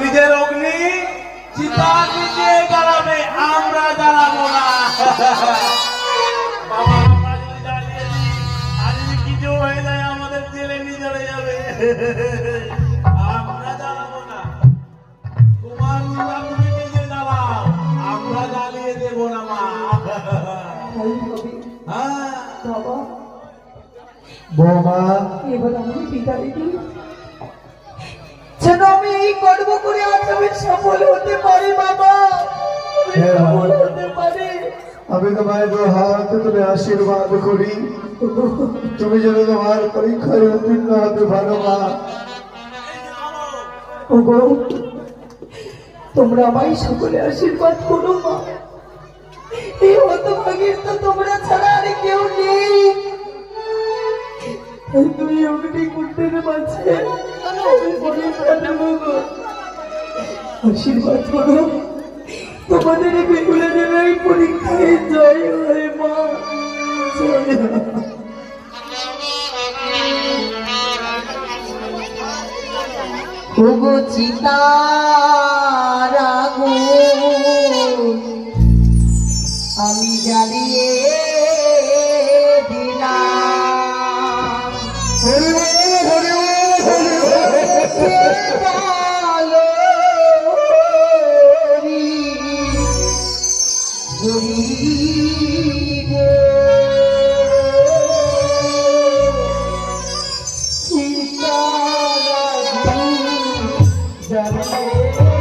নিজের অগ্নি চিতার নিচে জ্বালাবে, আমরা জ্বালাবো না। বাবা আমরা যদি জ্বালিয়ে দিই আর যদি কিছু হয়ে যায় আমাদের জেলে নিয়ে চলে যাবে, আমরা জ্বালাবো না। তোমার চিতা তুমি নিজে জ্বালাও, আমরা জ্বালিয়ে দেবো না মা। হ্যাঁ বাবা বৌমা এবার আমি বিদায় দিই, যেন আমি এই কর্ম করে আজ আমি সফল হতে পারি বাবা, আমি সফল হতে পারি। আমি তোমার দু হাত তুলে আশীর্বাদ করি, তুমি যেন তোমার পরীক্ষায় উত্তীর্ণ হতে পারো মা। ওগো তোমরা আমায় সকলে আশীর্বাদ করো মা, এই হতভাগীর তো তোমরা ছাড়া আর কেউ নেই। তুই অগ্নিকুণ্ডের মাঝে আশীর্বাদ করো, তোমাদের বেগুলা যেন এই পরীক্ষায় জয় হয় মা, জয় হয়। ওগো চিতার আগুন আমি জ্বালিয়ে দিলাম, চিতার আগুন জ্বালিয়ে